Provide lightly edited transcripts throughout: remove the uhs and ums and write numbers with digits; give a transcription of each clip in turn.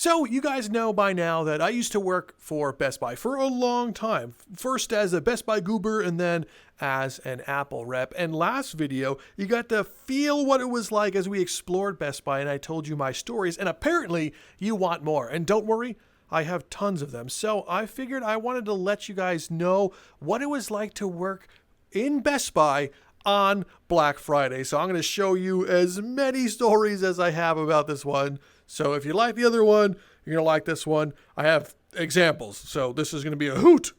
So you guys know by now that I used to work for Best Buy for a long time. First as a Best Buy goober and then as an Apple rep. And last video, you got to feel what it was like as we explored Best Buy and I told you my stories. And apparently you want more. And don't worry, I have tons of them. So I figured I wanted to let you guys know what it was like to work in Best Buy on Black Friday. So I'm going to show you as many stories as I have about this one. So if you like the other one, you're going to like this one. I have examples, so this is going to be a hoot.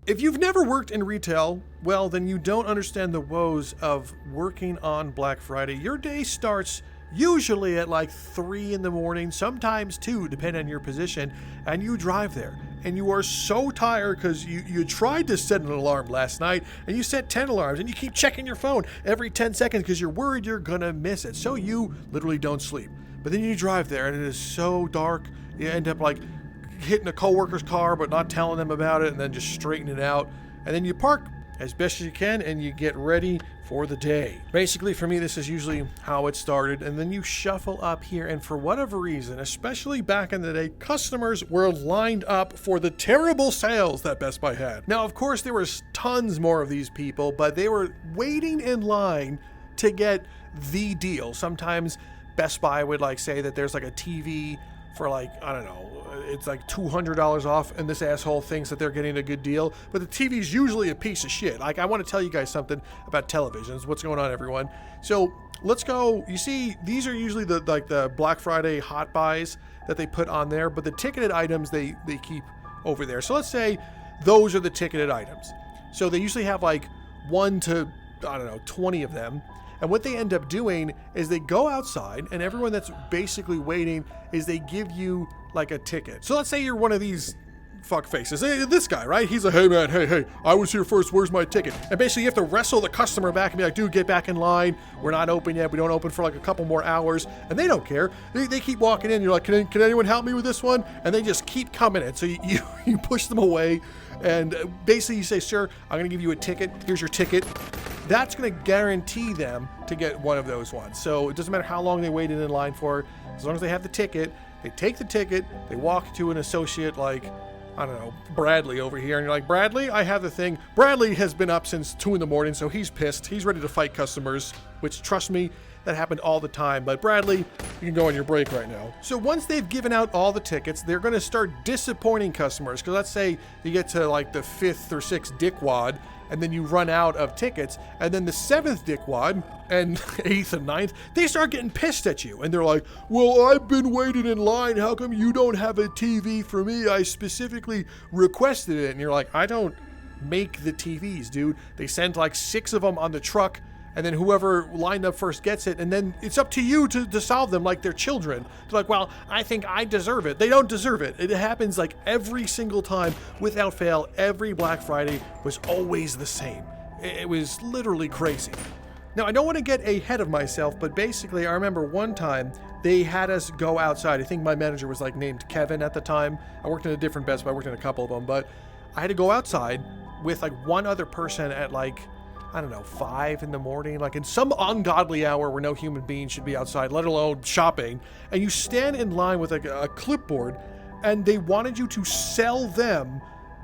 If you've never worked in retail, well, then you don't understand the woes of working on Black Friday. Your day starts usually at like 3 in the morning, sometimes 2, depending on your position, and you drive there. And you are so tired because you tried to set an alarm last night and you set 10 alarms and you keep checking your phone every 10 seconds because you're worried you're gonna miss it. So you literally don't sleep. But then you drive there and it is so dark, you end up like hitting a coworker's car but not telling them about it and then just straightening it out. And then you park as best as you can and you get ready for the day. Basically for me this is usually how it started, and then you shuffle up here and for whatever reason, especially back in the day, customers were lined up for the terrible sales that Best Buy had. Now of course there was tons more of these people, but they were waiting in line to get the deal. Sometimes Best Buy would like say that there's like a TV for like, I don't know, it's like $200 off and this asshole thinks that they're getting a good deal, but the TV's usually a piece of shit. Like, I want to tell you guys something about televisions. What's going on, everyone? So let's go. You see, these are usually the Black Friday hot buys that they put on there, but the ticketed items they keep over there. So let's say those are the ticketed items. So they usually have like 1 to, I don't know, 20 of them. And what they end up doing is they go outside and everyone that's basically waiting is they give you like a ticket. So let's say you're one of these fuck faces. Hey, this guy, right? He's like, hey man, hey, I was here first, where's my ticket? And basically you have to wrestle the customer back and be like, dude, get back in line. We're not open yet. We don't open for like a couple more hours. And they don't care. They keep walking in. You're like, can anyone help me with this one? And they just keep coming in. So you push them away. And basically you say, sir, I'm going to give you a ticket. Here's your ticket. That's going to guarantee them to get one of those ones. So it doesn't matter how long they waited in line for. As long as they have the ticket, they take the ticket, they walk to an associate like, I don't know, Bradley over here. And you're like, Bradley, I have the thing. Bradley has been up since 2 in the morning, so he's pissed. He's ready to fight customers, which, trust me, that happened all the time. But Bradley, you can go on your break right now. So once they've given out all the tickets, they're going to start disappointing customers. Because let's say you get to like the 5th or 6th dickwad, and then you run out of tickets, and then the 7th dickwad and 8th and 9th, they start getting pissed at you. And they're like, well, I've been waiting in line. How come you don't have a TV for me? I specifically requested it. And you're like, I don't make the TVs, dude. They sent like 6 of them on the truck, and then whoever lined up first gets it, and then it's up to you to solve them like they're children. They're like, well, I think I deserve it. They don't deserve it. It happens like every single time, without fail. Every Black Friday was always the same. It was literally crazy. Now, I don't want to get ahead of myself, but basically, I remember one time they had us go outside. I think my manager was like named Kevin at the time. I worked in a different Best Buy. I worked in a couple of them, but I had to go outside with like one other person at like, I don't know, 5 in the morning, like in some ungodly hour where no human being should be outside, let alone shopping. And you stand in line with like a clipboard, and they wanted you to sell them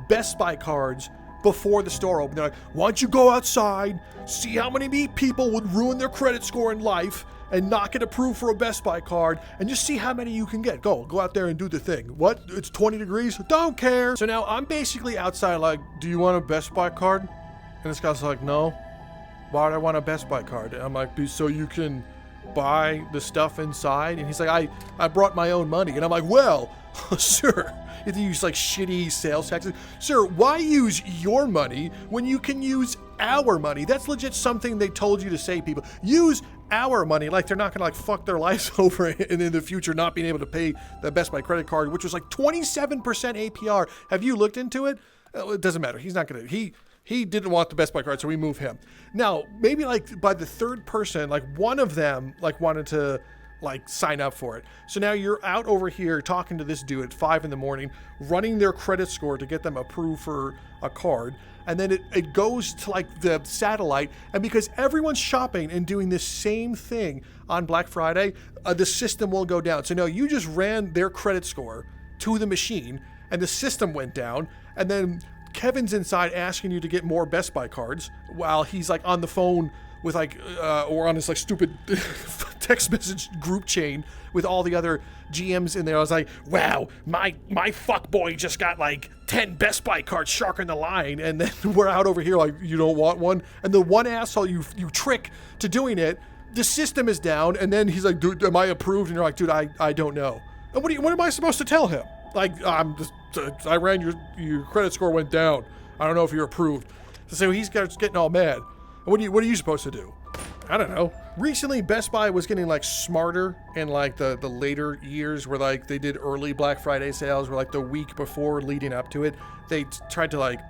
Best Buy cards before the store opened. They're like, why don't you go outside, see how many people would ruin their credit score in life and not get approved for a Best Buy card, and just see how many you can get. Go out there and do the thing. What? It's 20 degrees? Don't care. So now I'm basically outside like, do you want a Best Buy card? And this guy's like, no. Why would I want a Best Buy card? And I'm like, so you can buy the stuff inside? And he's like, I brought my own money. And I'm like, well, sir, you have to use like shitty sales taxes. Sir, why use your money when you can use our money? That's legit something they told you to say, people. Use our money. Like they're not gonna like fuck their lives over and in the future not being able to pay the Best Buy credit card, which was like 27% APR. Have you looked into it? It doesn't matter. He's not gonna, he didn't want the Best Buy card, so we move him. Now, maybe like by the 3rd person, like one of them like wanted to like sign up for it. So now you're out over here talking to this dude at 5 a.m, running their credit score to get them approved for a card. And then it goes to like the satellite. And because everyone's shopping and doing this same thing on Black Friday, the system will go down. So no, you just ran their credit score to the machine and the system went down. And then Kevin's inside asking you to get more Best Buy cards while he's like on the phone with like, or on this like stupid text message group chain with all the other GMs in there. I was like, wow, my fuck boy just got like 10 Best Buy cards sharking the line. And then we're out over here like, you don't want one? And the one asshole you trick to doing it, the system is down. And then he's like, dude, am I approved? And you're like, dude, I don't know. And what am I supposed to tell him? Like, I ran your credit score went down. I don't know if you're approved. So he's getting all mad. What are you supposed to do? I don't know. Recently, Best Buy was getting like smarter in like the later years where like they did early Black Friday sales where like the week before leading up to it, they tried to like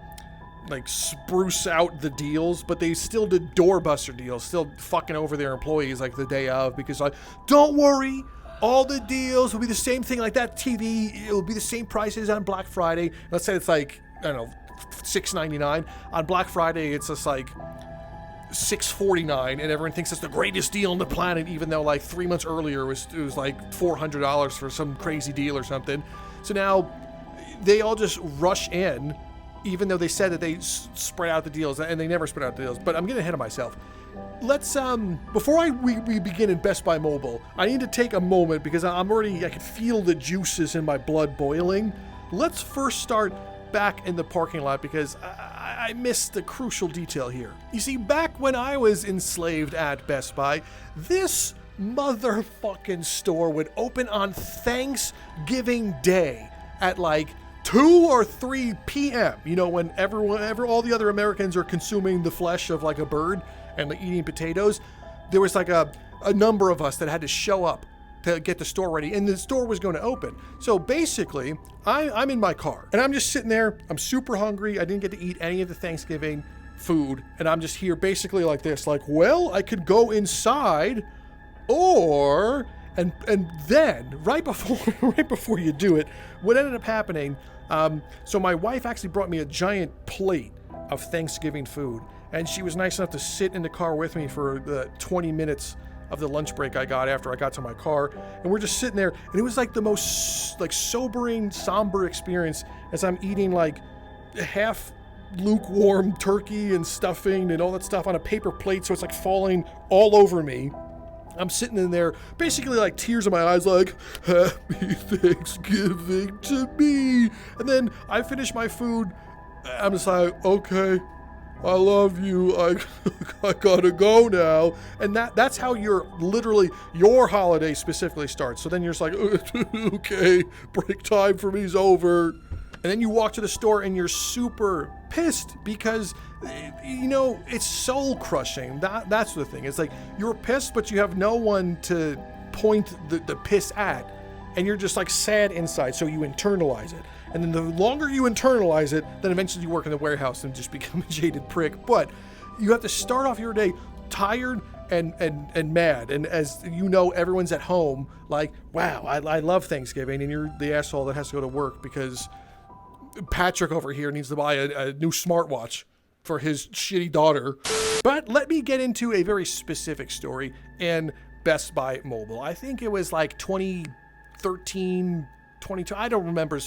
spruce out the deals, but they still did doorbuster deals, still fucking over their employees like the day of because like, don't worry, all the deals will be the same thing like that TV. It'll be the same prices on Black Friday. Let's say it's like, I don't know, $6.99. On Black Friday, it's just like $6.49, and everyone thinks it's the greatest deal on the planet, even though like 3 months earlier it was like $400 for some crazy deal or something. So now they all just rush in, even though they said that they spread out the deals, and they never spread out the deals. But I'm getting ahead of myself. Let's before we begin in Best Buy Mobile, I need to take a moment because I can feel the juices in my blood boiling. Let's first start back in the parking lot because I missed the crucial detail here. You see, back when I was enslaved at Best Buy, this motherfucking store would open on Thanksgiving Day at like 2 or 3 p.m. You know, when all the other Americans are consuming the flesh of like a bird and like eating potatoes, there was like a number of us that had to show up to get the store ready, and the store was going to open. So basically, I'm in my car, and I'm just sitting there. I'm super hungry. I didn't get to eat any of the Thanksgiving food, and I'm just here basically like this, like, well, I could go inside, or, and then, right before you do it, what ended up happening, so my wife actually brought me a giant plate of Thanksgiving food, and she was nice enough to sit in the car with me for the 20 minutes of the lunch break I got after I got to my car, and we're just sitting there, and it was like the most like sobering, somber experience as I'm eating like half lukewarm turkey and stuffing and all that stuff on a paper plate, so it's like falling all over me. I'm sitting in there, basically like tears in my eyes, like, happy Thanksgiving to me. And then I finish my food, I'm just like, okay, I love you, I gotta go now. And that's how your holiday specifically starts. So then you're just like, okay, break time for me's over. And then you walk to the store and you're super pissed because, you know, it's soul crushing. That's the thing. It's like you're pissed, but you have no one to point the piss at. And you're just like sad inside, so you internalize it. And then the longer you internalize it, then eventually you work in the warehouse and just become a jaded prick. But you have to start off your day tired and mad. And as you know, everyone's at home like, wow, I love Thanksgiving. And you're the asshole that has to go to work because Patrick over here needs to buy a new smartwatch for his shitty daughter. But let me get into a very specific story in Best Buy Mobile. I think it was like 2013, 22. I don't remember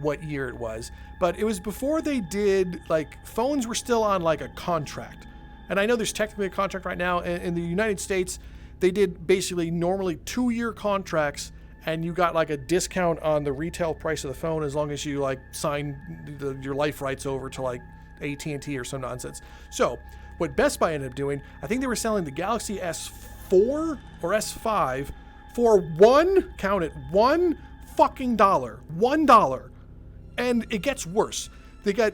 what year it was, but it was before they did, like, phones were still on like a contract. And I know there's technically a contract right now in the United States. They did basically normally 2-year contracts, and you got like a discount on the retail price of the phone as long as you like sign your life rights over to like AT&T or some nonsense. So what Best Buy ended up doing, I think they were selling the Galaxy S4 or S5 for count it, $1. And it gets worse. They have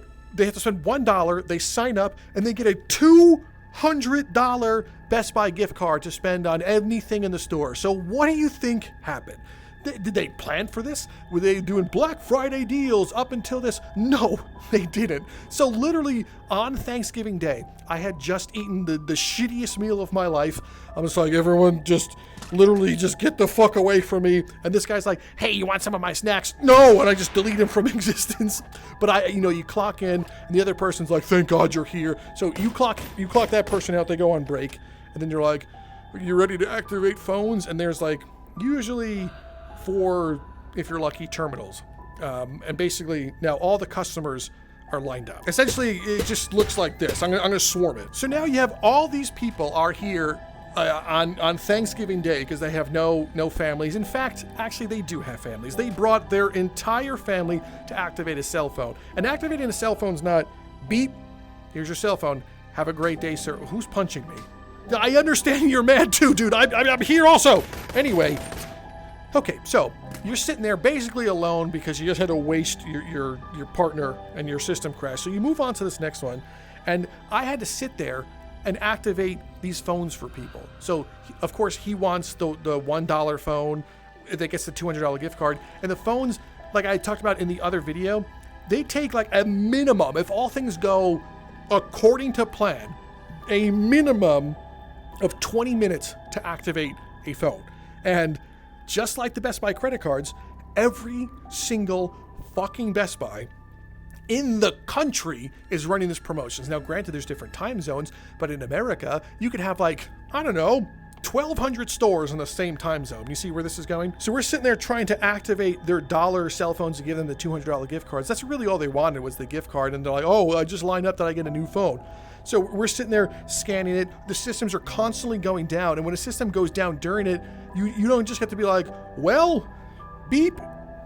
to spend $1, they sign up, and they get a $200 Best Buy gift card to spend on anything in the store. So what do you think happened? Did they plan for this? Were they doing Black Friday deals up until this? No, they didn't. So literally on Thanksgiving Day, I had just eaten the shittiest meal of my life. I'm just like, everyone just literally just get the fuck away from me. And this guy's like, hey, you want some of my snacks? No, and I just delete him from existence. But you clock in and the other person's like, thank God you're here. So you clock that person out, they go on break. And then you're like, are you ready to activate phones? And there's like usually 4, if you're lucky, terminals. And basically now all the customers are lined up. Essentially, it just looks like this. I'm gonna swarm it. So now you have all these people are here on Thanksgiving Day because they have no families. In fact, actually they do have families. They brought their entire family to activate a cell phone. And activating a cell phone's not beep, here's your cell phone, have a great day, sir. Who's punching me? I understand you're mad too, dude. I'm here also. Anyway, okay, so you're sitting there basically alone because you just had to waste your partner and your system crashed. So you move on to this next one, and I had to sit there and activate these phones for people. So of course he wants the $1 phone that gets the $200 gift card, and the phones, like I talked about in the other video, they take like a minimum, if all things go according to plan, a minimum of 20 minutes to activate a phone. And just like the Best Buy credit cards, every single fucking Best Buy in the country is running this promotions. Now, granted, there's different time zones, but in America, you could have like, I don't know, 1,200 stores in the same time zone. You see where this is going? So we're sitting there trying to activate their dollar cell phones to give them the $200 gift cards. That's really all they wanted was the gift card. And they're like, oh, I just lined up that I get a new phone. So we're sitting there scanning it. The systems are constantly going down. And when a system goes down during it, you don't just get to be like, well, beep,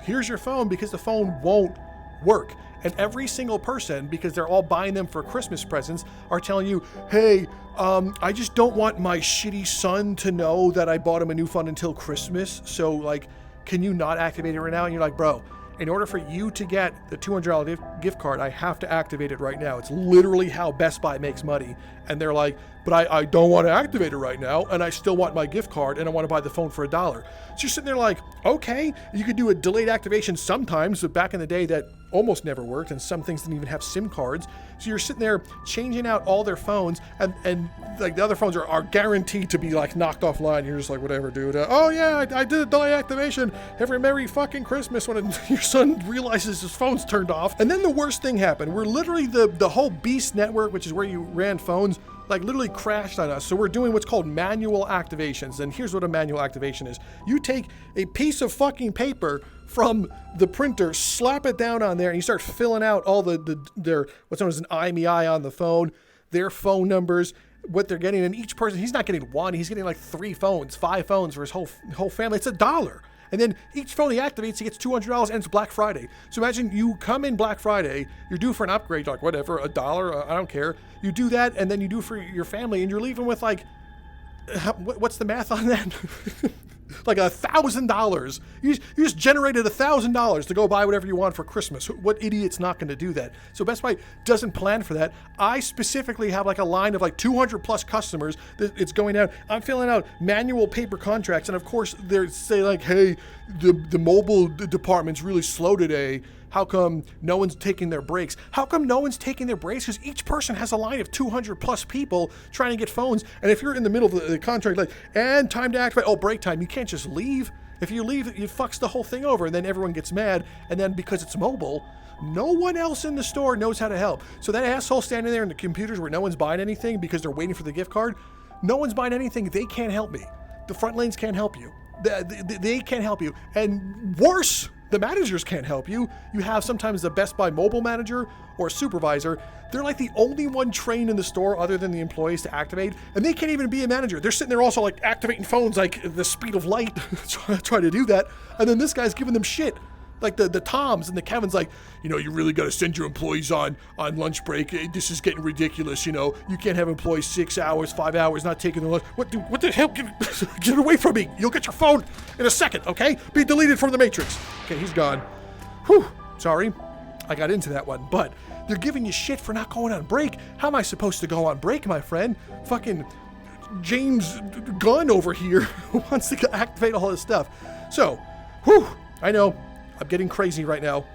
here's your phone, because the phone won't work. And every single person, because they're all buying them for Christmas presents, are telling you, hey, I just don't want my shitty son to know that I bought him a new phone until Christmas. So like, can you not activate it right now? And you're like, bro, in order for you to get the $200 gift card, I have to activate it right now. It's literally how Best Buy makes money. And they're like, but I don't want to activate it right now, and I still want my gift card, and I want to buy the phone for $1. So you're sitting there like, okay, you could do a delayed activation sometimes, but back in the day that almost never worked, and some things didn't even have SIM cards. So you're sitting there changing out all their phones, and like the other phones are guaranteed to be like knocked offline. You're just like, whatever, dude. Oh yeah, I did a delay activation. Every Merry fucking Christmas when your son realizes his phone's turned off. And then the worst thing happened. We're literally the whole Beast network, which is where you ran phones, like literally crashed on us. So we're doing what's called manual activations. And here's what a manual activation is. You take a piece of fucking paper from the printer, slap it down on there, and you start filling out all their what's known as an IMEI on the phone, their phone numbers, what they're getting. And each person, he's not getting one, he's getting like 3 phones, 5 phones for his whole family. It's $1. And then each phone he activates, he gets $200, and it's Black Friday. So imagine you come in Black Friday, you're due for an upgrade, like whatever, $1, I don't care. You do that, and then you do for your family, and you're leaving with like, what's the math on that? Like $1,000. You just generated $1,000 to go buy whatever you want for Christmas. What idiot's not going to do that? So Best Buy doesn't plan for that. I specifically have like a line of like 200 plus customers that it's going out. I'm filling out manual paper contracts, and of course they say like, hey, the mobile department's really slow today. How come no one's taking their breaks? How come no one's taking their breaks? Because each person has a line of 200 plus people trying to get phones. And if you're in the middle of the contract, like, and time to activate, oh, break time, you can't just leave. If you leave, it fucks the whole thing over, and then everyone gets mad. And then because it's mobile, no one else in the store knows how to help. So that asshole standing there in the computers where no one's buying anything because they're waiting for the gift card, no one's buying anything. They can't help me. The front lanes can't help you. They can't help you. And worse, the managers can't help you. You have sometimes the Best Buy mobile manager or a supervisor. They're like the only one trained in the store other than the employees to activate, and they can't even be a manager. They're sitting there also like activating phones like the speed of light, trying to do that. And then this guy's giving them shit. Like the Toms and the Kevin's like, you really got to send your employees on lunch break. This is getting ridiculous. You can't have employees 6 hours, 5 hours not taking their lunch. What the hell? Get away from me. You'll get your phone in a second, okay? Be deleted from the matrix. Okay, he's gone. Whew, sorry. I got into that one, but they're giving you shit for not going on break. How am I supposed to go on break, my friend? Fucking James Gunn over here wants to activate all this stuff. So, Whew, I know, I'm getting crazy right now.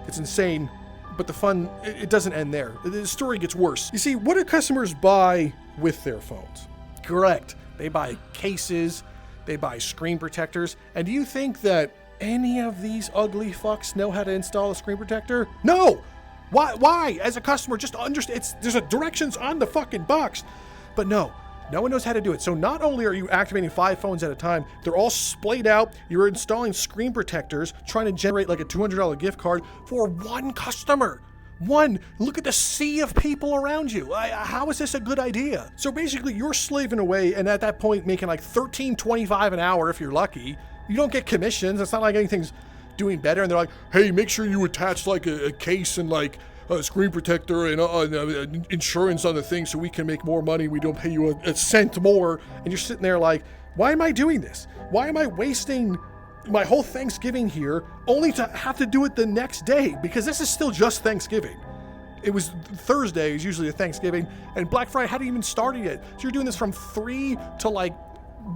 It's insane, but the fun, it doesn't end there. The story gets worse. You see, what do customers buy with their phones? Correct. They buy cases, they buy screen protectors, and do you think that any of these ugly fucks know how to install a screen protector? No! Why? As a customer, just understand, there's a directions on the fucking box. But no one knows how to do it. So not only are you activating 5 phones at a time, they're all splayed out. You're installing screen protectors, trying to generate like a $200 gift card for one customer. One. Look at the sea of people around you. How is this a good idea? So basically, you're slaving away, and at that point, making like $13.25 an hour if you're lucky. You don't get commissions. It's not like anything's doing better. And they're like, hey, make sure you attach like a case and like a screen protector and insurance on the thing so we can make more money. We don't pay you a cent more. And you're sitting there like, why am I doing this? Why am I wasting my whole Thanksgiving here only to have to do it the next day? Because this is still just Thanksgiving. It was Thursday, is usually a Thanksgiving, and Black Friday hadn't even started yet. So you're doing this from 3 to like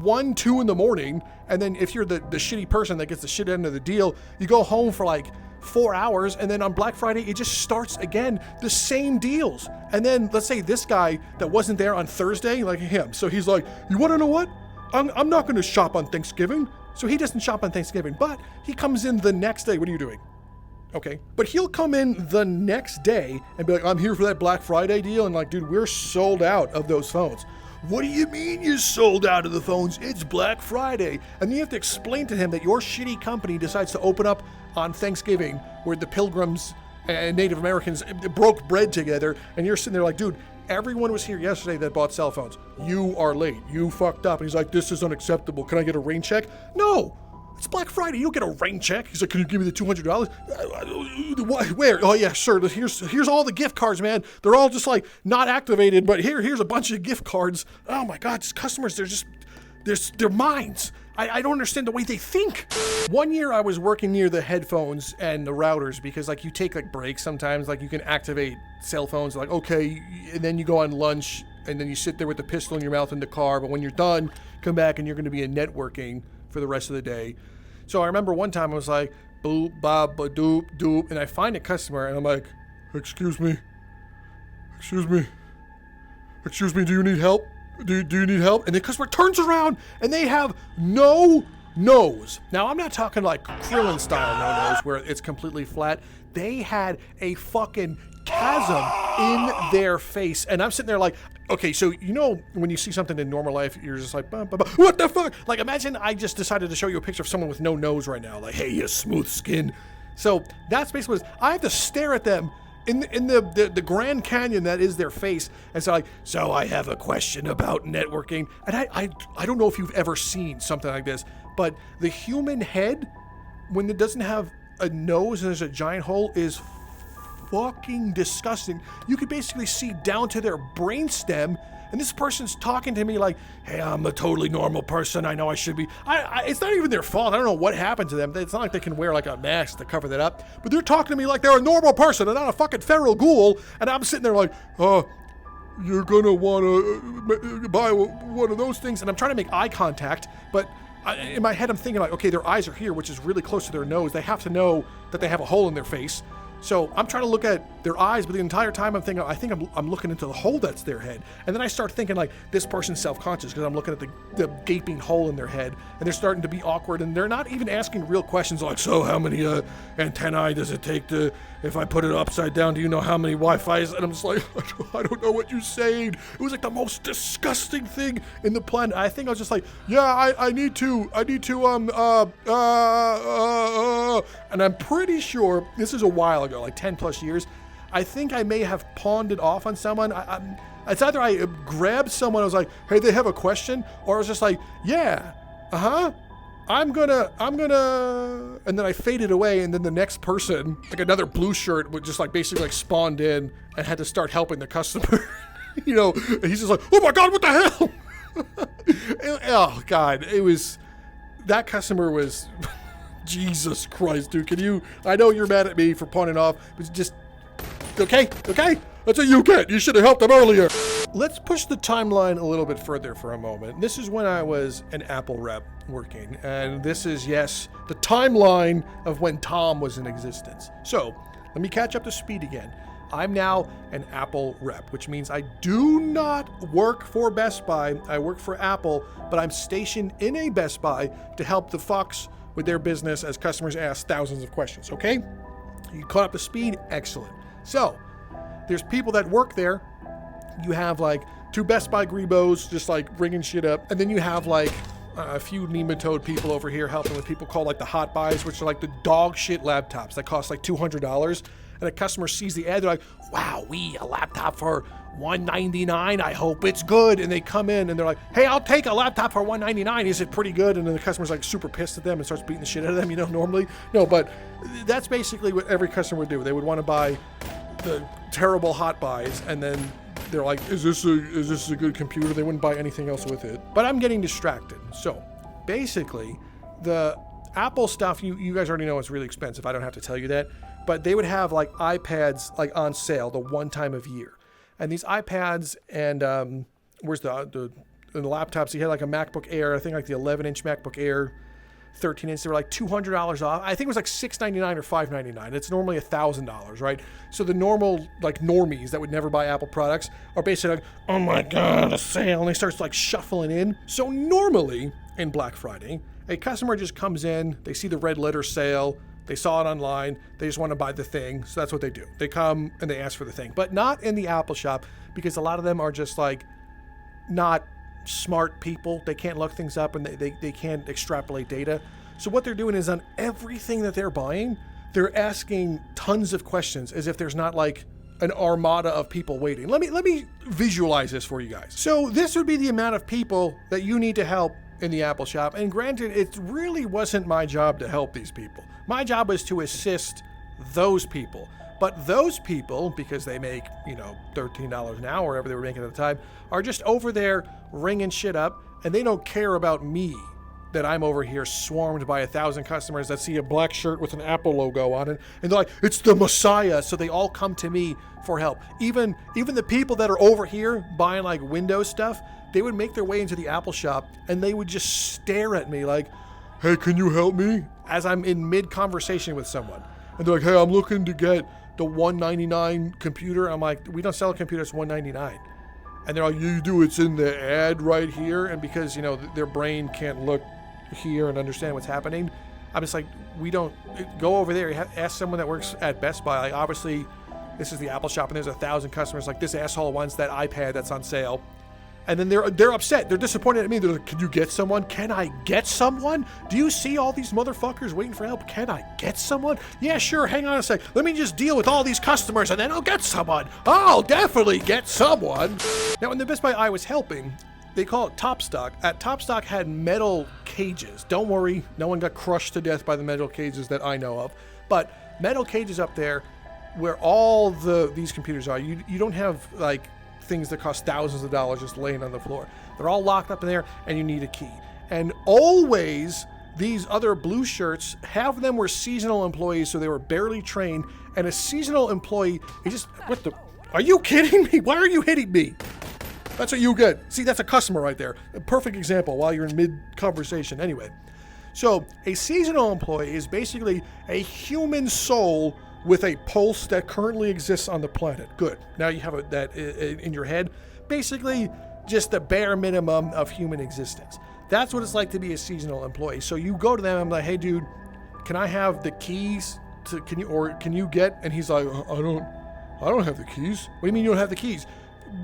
1, 2 in the morning, and then if you're the shitty person that gets the shit end of the deal, you go home for like 4 hours, and then on Black Friday, it just starts again, the same deals. And then let's say this guy that wasn't there on Thursday, like him, so he's like, you wanna know what? I'm not gonna shop on Thanksgiving. So he doesn't shop on Thanksgiving, but he comes in the next day. What are you doing? Okay. But he'll come in the next day and be like, I'm here for that Black Friday deal. And like, dude, we're sold out of those phones. What do you mean you're sold out of the phones? It's Black Friday. And then you have to explain to him that your shitty company decides to open up on Thanksgiving where the Pilgrims and Native Americans broke bread together. And you're sitting there like, dude, everyone was here yesterday that bought cell phones. You are late. You fucked up. And he's like, this is unacceptable. Can I get a rain check? No. It's Black Friday. You don't get a rain check. He's like, can you give me the $200? Where? Oh, yeah, sure. Here's all the gift cards, man. They're all just like not activated, but here's a bunch of gift cards. Oh, my God. These customers, they're minds. I don't understand the way they think. One year I was working near the headphones and the routers because like you take like breaks sometimes, like you can activate cell phones like, okay, and then you go on lunch and then you sit there with the pistol in your mouth in the car. But when you're done, come back and you're going to be in networking for the rest of the day. So I remember one time I was like, boop, bop, ba doop, doop. And I find a customer and I'm like, excuse me, do you need help? Do you need help? And the customer turns around and they have no nose. Now, I'm not talking like Krillin style no nose where it's completely flat. They had a fucking chasm in their face. And I'm sitting there like, okay, so you know when you see something in normal life, you're just like, bah, bah, bah. What the fuck? Like imagine I just decided to show you a picture of someone with no nose right now. Like, hey, you smooth skin. So that's basically what I have to stare at them in the Grand Canyon that is their face, and so I have a question about networking. And I don't know if you've ever seen something like this, but the human head, when it doesn't have a nose and there's a giant hole, is fucking disgusting. You could basically see down to their brainstem, and this person's talking to me like, hey, I'm a totally normal person. I know I should be. It's not even their fault. I don't know what happened to them. It's not like they can wear like a mask to cover that up, but they're talking to me like they're a normal person and not a fucking feral ghoul. And I'm sitting there like, you're gonna wanna buy one of those things. And I'm trying to make eye contact, but in my head I'm thinking like, okay, their eyes are here, which is really close to their nose. They have to know that they have a hole in their face. So I'm trying to look at their eyes, but the entire time I'm thinking, I'm looking into the hole that's their head. And then I start thinking like, this person's self-conscious because I'm looking at the gaping hole in their head, and they're starting to be awkward, and they're not even asking real questions like, so how many antennae does it take to, if I put it upside down, do you know how many Wi-Fi's? And I'm just like, I don't know what you're saying. It was like the most disgusting thing in the planet. I think I was just like, yeah, I need to, and I'm pretty sure this is a while ago, like 10 plus years. I think I may have pawned it off on someone. It's either I grabbed someone, I was like, hey, they have a question, or I was just like, yeah, I'm gonna, and then I faded away, and then the next person, like another blue shirt, would just like basically like spawned in and had to start helping the customer. You know, and he's just like, oh my God, what the hell? Oh God, that customer was, Jesus Christ, dude, I know you're mad at me for pawning off, but just, okay, that's what you get. You should have helped them earlier. Let's push the timeline a little bit further for a moment. This is when I was an Apple rep working, and this is, yes, the timeline of when Tom was in existence. So, let me catch up to speed again. I'm now an Apple rep, which means I do not work for Best Buy. I work for Apple, but I'm stationed in a Best Buy to help the Fox with their business as customers ask thousands of questions, okay? You caught up to speed? Excellent. So, there's people that work there. You have like 2 Best Buy Grebos just like ringing shit up. And then you have like a few nematode people over here helping with people called like the hot buys, which are like the dog shit laptops that cost like $200. And a customer sees the ad, they're like, wow, a laptop for $199. I hope it's good. And they come in and they're like, hey, I'll take a laptop for $199. Is it pretty good? And then the customer's like super pissed at them and starts beating the shit out of them, normally. No, but that's basically what every customer would do. They would want to buy the terrible hot buys, and then they're like, is this a good computer? They wouldn't buy anything else with it. But I'm getting distracted. So basically, the Apple stuff, you guys already know it's really expensive. I don't have to tell you that. But they would have like iPads like on sale the one time of year. And these iPads and where's the laptops? You had like a MacBook Air, I think like the 11-inch MacBook Air, 13-inch. They were like $200 off. I think it was like $699 or $599. It's normally $1,000, right? So the normal like normies that would never buy Apple products are basically like, oh my God, a sale. And they start like shuffling in. So normally in Black Friday, a customer just comes in, they see the red letter sale, they saw it online, they just want to buy the thing, so that's what they do. They come and they ask for the thing, but not in the Apple shop, because a lot of them are just like not smart people. They can't look things up and they can't extrapolate data. So what they're doing is on everything that they're buying, they're asking tons of questions as if there's not like an armada of people waiting. Let me visualize this for you guys. So this would be the amount of people that you need to help in the Apple shop. And granted, it really wasn't my job to help these people. My job was to assist those people. But those people, because they make, $13 an hour, whatever they were making at the time, are just over there ringing shit up, and they don't care about me, that I'm over here swarmed by 1,000 customers that see a black shirt with an Apple logo on it, and they're like, it's the Messiah, so they all come to me for help. Even the people that are over here buying like Windows stuff, they would make their way into the Apple shop, and they would just stare at me like, hey, can you help me? As I'm in mid-conversation with someone. And they're like, hey, I'm looking to get the $199 computer. I'm like, we don't sell a computer that's $199. And they're like, you do, it's in the ad right here. And because, their brain can't look here and understand what's happening, I'm just like, we don't, go over there, ask someone that works at Best Buy. Like, obviously, this is the Apple shop and there's 1,000 customers. Like, this asshole wants that iPad that's on sale. And then they're upset. They're disappointed at me. They're like, can you get someone? Can I get someone? Do you see all these motherfuckers waiting for help? Can I get someone? Yeah, sure. Hang on a sec. Let me just deal with all these customers and then I'll get someone. I'll definitely get someone. Now, in the Best Buy I was helping, they call it Top Stock. At Top Stock had metal cages. Don't worry. No one got crushed to death by the metal cages that I know of. But metal cages up there where all these computers are. You don't have like things that cost thousands of dollars just laying on the floor. They're all locked up in there and you need a key. And always these other blue shirts, half of them were seasonal employees, so they were barely trained. And a seasonal employee, are you kidding me? Why are you hitting me? That's what you get. See, that's a customer right there. A perfect example while you're in mid-conversation. Anyway, so a seasonal employee is basically a human soul with a pulse that currently exists on the planet. Good. Now you have that in your head. Basically, just the bare minimum of human existence. That's what it's like to be a seasonal employee. So you go to them and I'm like, hey, dude, can I have the keys? Can you get? And he's like, I don't have the keys. What do you mean you don't have the keys?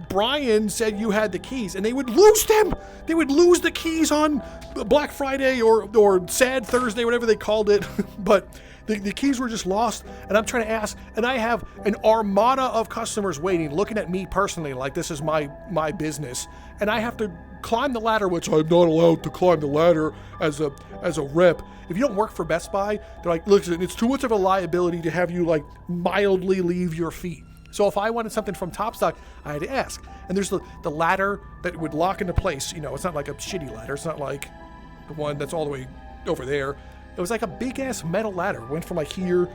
Brian said you had the keys, and they would lose them. They would lose the keys on Black Friday or Sad Thursday, whatever they called it. But the keys were just lost, and I'm trying to ask, and I have an armada of customers waiting, looking at me personally like this is my business, and I have to climb the ladder, which I'm not allowed to climb the ladder as a rep. If you don't work for Best Buy, they're like, listen, it's too much of a liability to have you like mildly leave your feet. So if I wanted something from Top Stock, I had to ask. And there's the ladder that would lock into place. It's not like a shitty ladder. It's not like the one that's all the way over there. It was like a big-ass metal ladder. It went from like here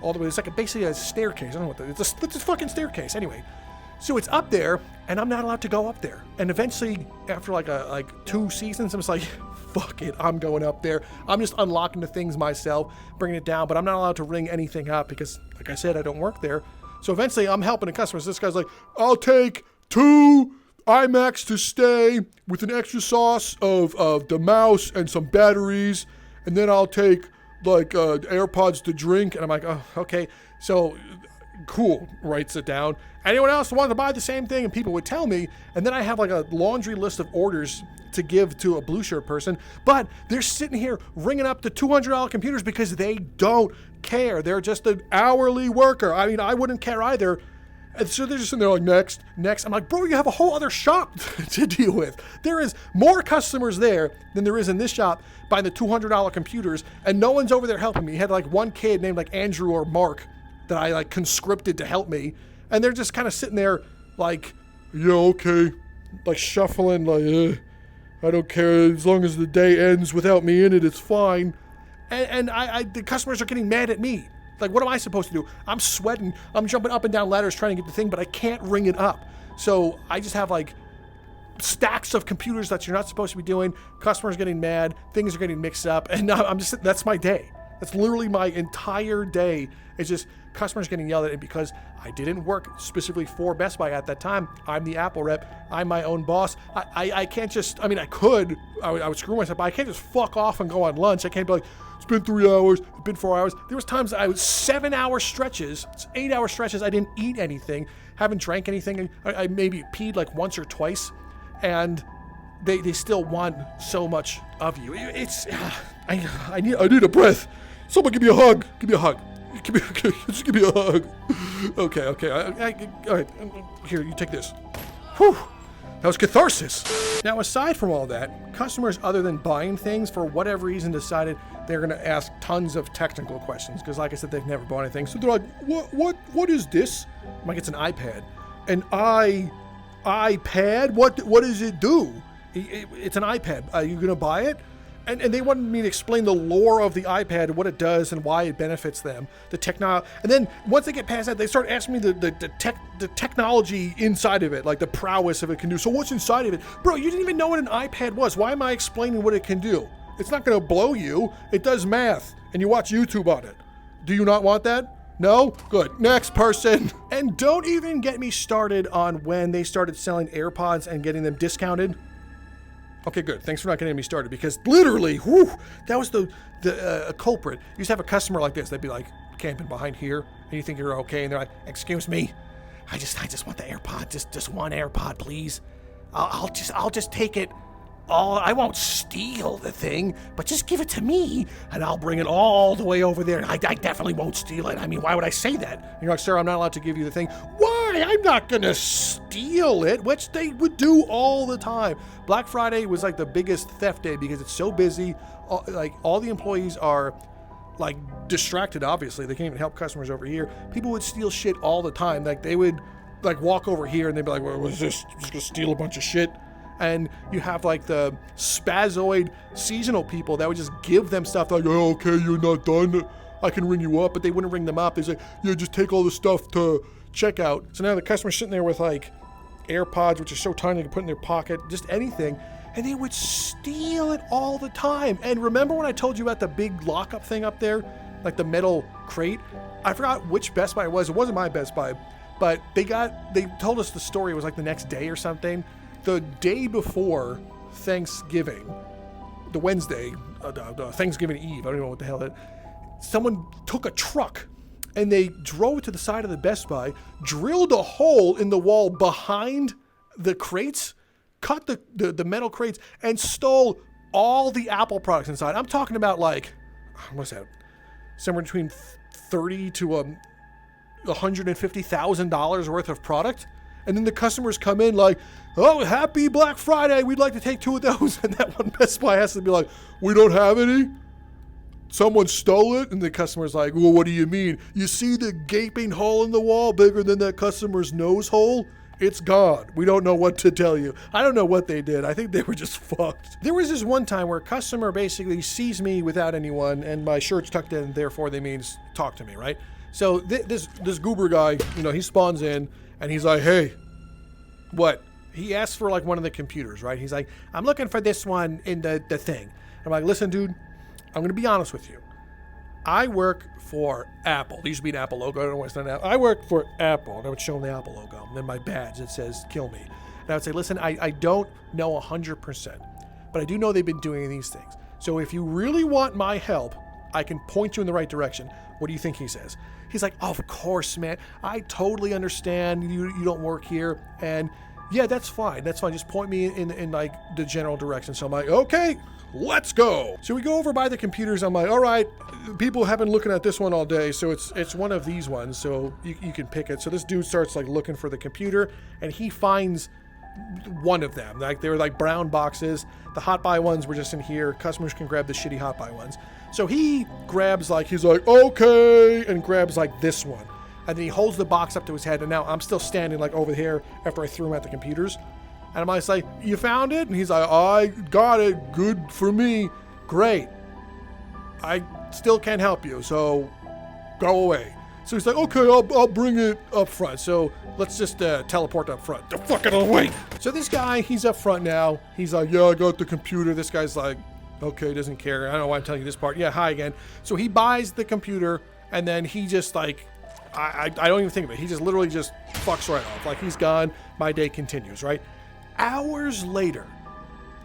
all the way. It's like basically a staircase. I don't know what that is. It's a fucking staircase. Anyway, So it's up there, and I'm not allowed to go up there. And eventually, after like 2 seasons, I'm just like, fuck it, I'm going up there. I'm just unlocking the things myself, bringing it down, but I'm not allowed to ring anything up because, like I said, I don't work there. So eventually, I'm helping the customers. This guy's like, I'll take 2 iMacs to stay with an extra sauce of the mouse and some batteries, and then I'll take like AirPods to drink. And I'm like, oh, okay. So cool, writes it down. Anyone else want to buy the same thing? And people would tell me, and then I have like a laundry list of orders to give to a blue shirt person, but they're sitting here ringing up the $200 computers because they don't care. They're just an hourly worker. I mean, I wouldn't care either. And so they're just sitting there like, next. I'm like, bro, you have a whole other shop to deal with. There is more customers there than there is in this shop buying the $200 computers, and no one's over there helping me. You had like one kid named like Andrew or Mark that I like conscripted to help me, and they're just kind of sitting there like, yeah, okay, like shuffling, like, I don't care, as long as the day ends without me in it, it's fine. And the customers are getting mad at me. Like, what am I supposed to do? I'm sweating, I'm jumping up and down ladders trying to get the thing, but I can't ring it up. So I just have like stacks of computers that you're not supposed to be doing. Customers getting mad, things are getting mixed up, and that's my day. That's literally my entire day. It's just customers getting yelled at, and because I didn't work specifically for Best Buy at that time, I'm the Apple rep, I'm my own boss. I can't just, I mean, I would screw myself, but I can't just fuck off and go on lunch. I can't be like, it's been 3 hours, it's been 4 hours. There was times I was 7-hour stretches, 8-hour stretches, I didn't eat anything, haven't drank anything. I maybe peed like once or twice, and they still want so much of you. I need a breath. Someone give me a hug. Give me a hug. Just give me a hug. Okay. All right. Here, you take this. Whew. That was catharsis. Now, aside from all that, customers other than buying things, for whatever reason, decided they're going to ask tons of technical questions. Because like I said, they've never bought anything. So they're like, what is this? I'm like, it's an iPad. An iPad? What does it do? It's an iPad. Are you going to buy it? And they wanted me to explain the lore of the iPad, what it does and why it benefits them, the technology. And then once they get past that, they start asking me the technology inside of it, like the prowess of it can do. So what's inside of it? Bro, you didn't even know what an iPad was. Why am I explaining what it can do? It's not going to blow you. It does math, and you watch YouTube on it. Do you not want that? No? Good. Next person. And don't even get me started on when they started selling AirPods and getting them discounted. Okay, good. Thanks for not getting me started, because literally, that was the culprit. You used to have a customer like this. They'd be like camping behind here, and you think you're okay, and they're like, "Excuse me, I just want the AirPod. Just one AirPod, please. I'll just take it. I won't steal the thing, but just give it to me, and I'll bring it all the way over there. I definitely won't steal it. I mean, why would I say that?" And you're like, "Sir, I'm not allowed to give you the thing." Why? I'm not gonna steal it, which they would do all the time. Black Friday was like the biggest theft day because it's so busy. All the employees are like distracted. Obviously, they can't even help customers over here. People would steal shit all the time. Like they would like walk over here and they'd be like, "What was this? Just gonna steal a bunch of shit." And you have like the spazoid seasonal people that would just give them stuff like, "Oh, okay, you're not done. I can ring you up," but they wouldn't ring them up. They say, "Yeah, just take all the stuff to checkout." So now the customer's sitting there with like AirPods, which are so tiny to put in their pocket, just anything, and they would steal it all the time. And remember when I told you about the big lockup thing up there, like the metal crate? I forgot which Best Buy it was. It wasn't my Best Buy, but they told us the story. It was like the next day or something. The day before Thanksgiving, the Wednesday, the Thanksgiving Eve, I don't even know what the hell that, someone took a truck and they drove to the side of the Best Buy, drilled a hole in the wall behind the crates, cut the metal crates, and stole all the Apple products inside. I'm talking about like, what's that? Somewhere between $30,000 to $150,000 worth of product. And then the customers come in like, "Oh, happy Black Friday, we'd like to take 2 of those." And that one Best Buy has to be like, "We don't have any? Someone stole it?" And the customer's like, "Well, what do you mean? You see the gaping hole in the wall bigger than that customer's nose hole? It's gone. We don't know what to tell you." I don't know what they did. I think they were just fucked. There was this one time where a customer basically sees me without anyone and my shirt's tucked in, therefore they means talk to me, right? So this goober guy, he spawns in and he's like, "Hey, What? He asked for like one of the computers, right? He's like, I'm looking for this one in the thing. I'm like, listen, dude, I'm going to be honest with you. I work for Apple. There used to be an Apple logo. I don't know why it's not an Apple. I work for Apple. And I would show them the Apple logo. And then my badge that says, kill me. And I would say, listen, I don't know 100%, but I do know they've been doing these things. So if you really want my help, I can point you in the right direction. What do you think he says? He's like, of course, man. I totally understand you don't work here. And yeah, that's fine. That's fine. Just point me in like the general direction. So I'm like, okay, let's go. So we go over by the computers. I'm like, all right, people have been looking at this one all day. So it's one of these ones. So you can pick it. So this dude starts like looking for the computer and he finds one of them. Like they were like brown boxes. The hot buy ones were just in here. Customers can grab the shitty hot buy ones. So he grabs like, he's like, okay, and grabs like this one. And then he holds the box up to his head. And now I'm still standing like over here after I threw him at the computers. And I'm always like, you found it? And he's like, I got it. Good for me. Great. I still can't help you. So go away. So he's like, okay, I'll bring it up front. So let's just teleport up front. The fuck out of the way. So this guy, he's up front now. He's like, yeah, I got the computer. This guy's like, okay, doesn't care. I don't know why I'm telling you this part. Yeah, hi again. So he buys the computer and then he just like, I don't even think of it. He just literally just fucks right off. Like he's gone. My day continues, right? Hours later,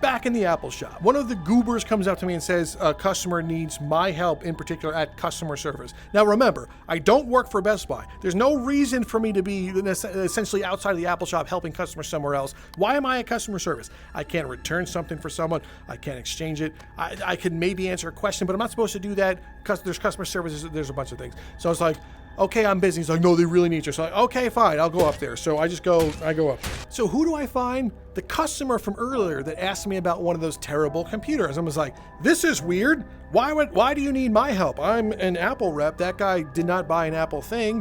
back in the Apple shop, one of the goobers comes up to me and says a customer needs my help, in particular at customer service. Now remember, I don't work for Best Buy. There's no reason for me to be essentially outside of the Apple shop helping customers somewhere else. Why am I at customer service? I can't return something for someone. I can't exchange it. I could maybe answer a question, but I'm not supposed to do that because there's customer services. There's a bunch of things. So I was like, okay, I'm busy. He's like, no, they really need you. So I'm like, okay, fine, I'll go up there. So I go up. So who do I find? The customer from earlier that asked me about one of those terrible computers. I was like, this is weird. Why do you need my help? I'm an Apple rep. That guy did not buy an Apple thing.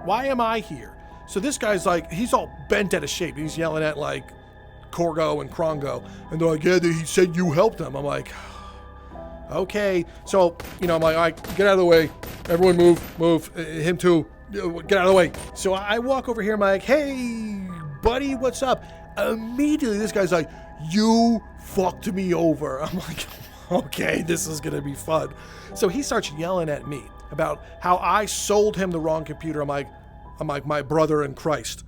Why am I here? So this guy's like, he's all bent out of shape. He's yelling at like Corgo and Krongo. And they're like, yeah, he said you helped him. I'm like, okay. So, I'm like, all right, get out of the way. Everyone move. Him too. Get out of the way. So I walk over here. I'm like, hey, buddy, what's up? Immediately, this guy's like, you fucked me over. I'm like, okay, this is going to be fun. So he starts yelling at me about how I sold him the wrong computer. I'm like, my brother in Christ.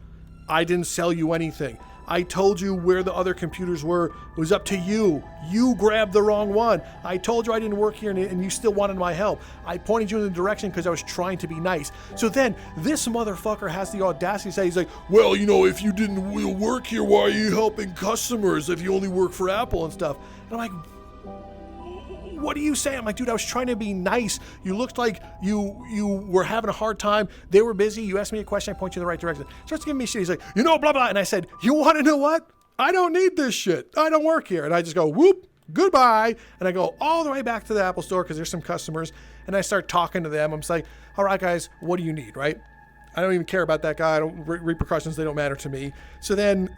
I didn't sell you anything. I told you where the other computers were. It was up to you. You grabbed the wrong one. I told you I didn't work here and you still wanted my help. I pointed you in the direction because I was trying to be nice. So then this motherfucker has the audacity to say, he's like, well, if you didn't work here, why are you helping customers if you only work for Apple and stuff? And I'm like, what are you saying? I'm like, dude, I was trying to be nice. You looked like you were having a hard time. They were busy. You asked me a question. I point you in the right direction. Starts giving me shit. He's like, blah, blah. And I said, you want to know what? I don't need this shit. I don't work here. And I just go, whoop, goodbye. And I go all the way back to the Apple store because there's some customers. And I start talking to them. I'm just like, all right, guys, what do you need, right? I don't even care about that guy. Repercussions, they don't matter to me. So then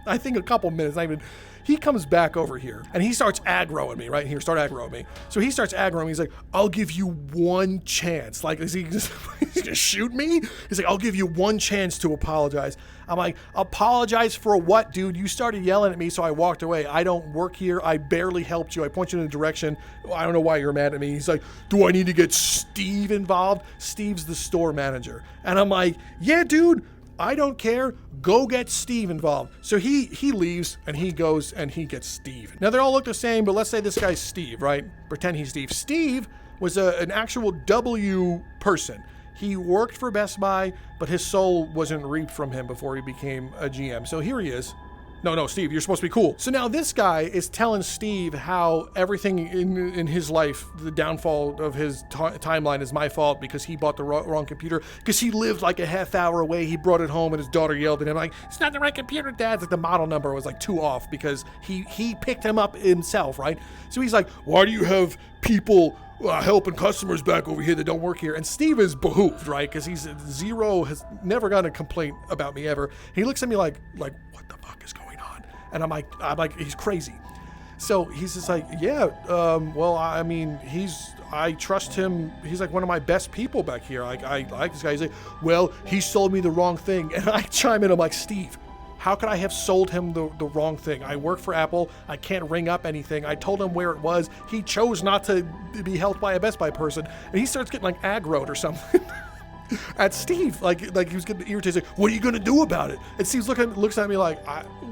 I think a couple minutes, he comes back over here and he starts aggroing me, right here, aggroing me. So he starts aggroing me. He's like, I'll give you one chance. Like, is he just, he's gonna shoot me? He's like, I'll give you one chance to apologize. I'm like, apologize for what, dude? You started yelling at me, so I walked away. I don't work here. I barely helped you. I point you in the direction. I don't know why you're mad at me. He's like, do I need to get Steve involved? Steve's the store manager. And I'm like, yeah, dude, I don't care. Go get Steve involved. So he leaves and he goes and he gets Steve. Now they all look the same, but let's say this guy's Steve, right? Pretend he's Steve. Steve was an actual W person. He worked for Best Buy, but his soul wasn't reaped from him before he became a GM. So here he is. No, Steve, you're supposed to be cool. So now this guy is telling Steve how everything in his life, the downfall of his timeline is my fault because he bought the wrong computer, because he lived like a half hour away. He brought it home and his daughter yelled at him like, it's not the right computer, Dad. It's like the model number was like 2 off because he picked him up himself, right? So he's like, why do you have people helping customers back over here that don't work here? And Steve is behooved, right? Because he's has never gotten a complaint about me ever. He looks at me like what the fuck is going on? And I'm like, he's crazy. So he's just like, yeah, well, I mean, I trust him. He's like one of my best people back here. I like this guy. He's like, well, he sold me the wrong thing. And I chime in, I'm like, Steve, How could I have sold him the wrong thing? I work for Apple. I can't ring up anything. I told him where it was. He chose not to be helped by a Best Buy person. And he starts getting like aggroed or something at Steve. Like he was getting irritated. Like, what are you going to do about it? And Steve looks at me like,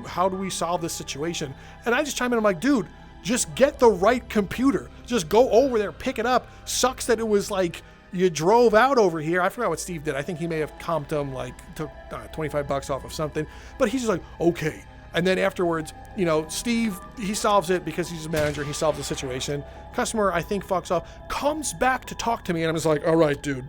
how do we solve this situation? And I just chime in. I'm like, dude, just get the right computer. Just go over there, pick it up. Sucks that it was like, you drove out over here. I forgot what Steve did. I think he may have comped him, like took $25 off of something. But he's just like, okay. And then afterwards, you know, Steve, he solves it because he's a manager. He solves the situation. Customer, I think, fucks off, comes back to talk to me. And I'm just like, all right, dude,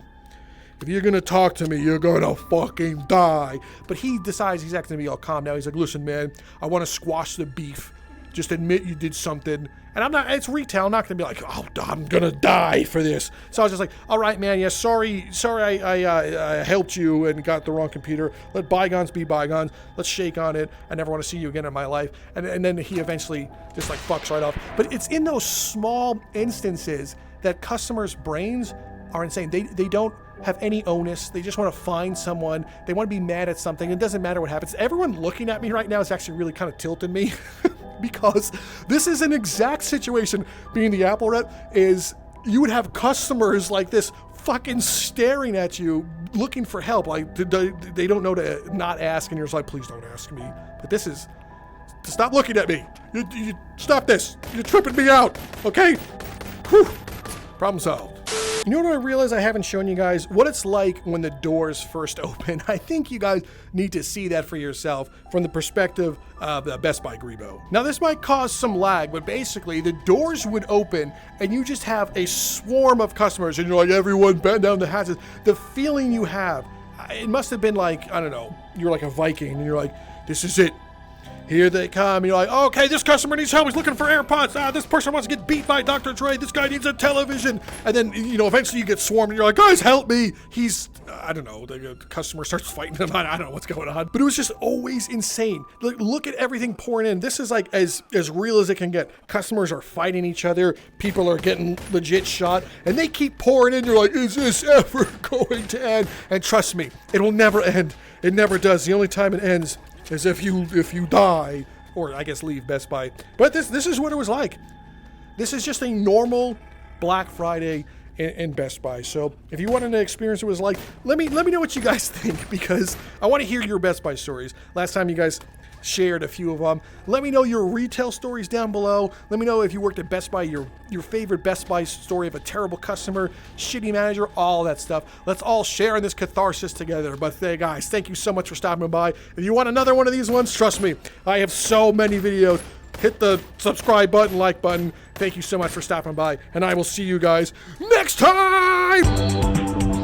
if you're going to talk to me, you're going to fucking die. But he decides he's acting to be all calm now. He's like, listen, man, I want to squash the beef. Just admit you did something. And I'm not, it's retail. I'm not going to be like, oh, I'm going to die for this. So I was just like, all right, man. Yeah, sorry I helped you and got the wrong computer. Let bygones be bygones. Let's shake on it. I never want to see you again in my life. And then he eventually just like fucks right off. But it's in those small instances that customers' brains are insane. They don't have any onus. They just want to find someone. They want to be mad at something. It doesn't matter what happens. Everyone looking at me right now is actually really kind of tilting me. Because this is an exact situation, being the Apple rep, is you would have customers like this fucking staring at you, looking for help. Like, they don't know to not ask, and you're just like, please don't ask me. But this is, stop looking at me. You stop this. You're tripping me out, okay? Whew. Problem solved. You know what I realize I haven't shown you guys? What it's like when the doors first open. I think you guys need to see that for yourself from the perspective of the Best Buy Grebo. Now this might cause some lag, but basically the doors would open and you just have a swarm of customers and you're like, everyone bend down the hatches. The feeling you have, it must have been like, I don't know, you're like a Viking and you're like, this is it. Here they come. You're like, okay, this customer needs help. He's looking for AirPods. This person wants to get beat by Dr. Dre. This guy needs a television. And then, you know, eventually you get swarmed and you're like, guys, help me. He's, I don't know, the customer starts fighting him. I don't know what's going on. But it was just always insane. Look at everything pouring in. This is like as real as it can get. Customers are fighting each other. People are getting legit shot. And they keep pouring in. You're like, is this ever going to end? And trust me, it will never end. It never does. The only time it ends is if you die, or I guess leave Best Buy. But this is what it was like. This is just a normal Black Friday in Best Buy. So if you wanted to experience what it was like, let me know what you guys think, because I want to hear your Best Buy stories. Last time you guys shared a few of them. Let me know your retail stories down below. Let me know if you worked at Best Buy, your favorite Best Buy story of a terrible customer, shitty manager, all that stuff. Let's all share in this catharsis together. But guys, thank you so much for stopping by. If you want another one of these ones, trust me, I have so many videos. Hit the subscribe button, like button. Thank you so much for stopping by, and I will see you guys next time!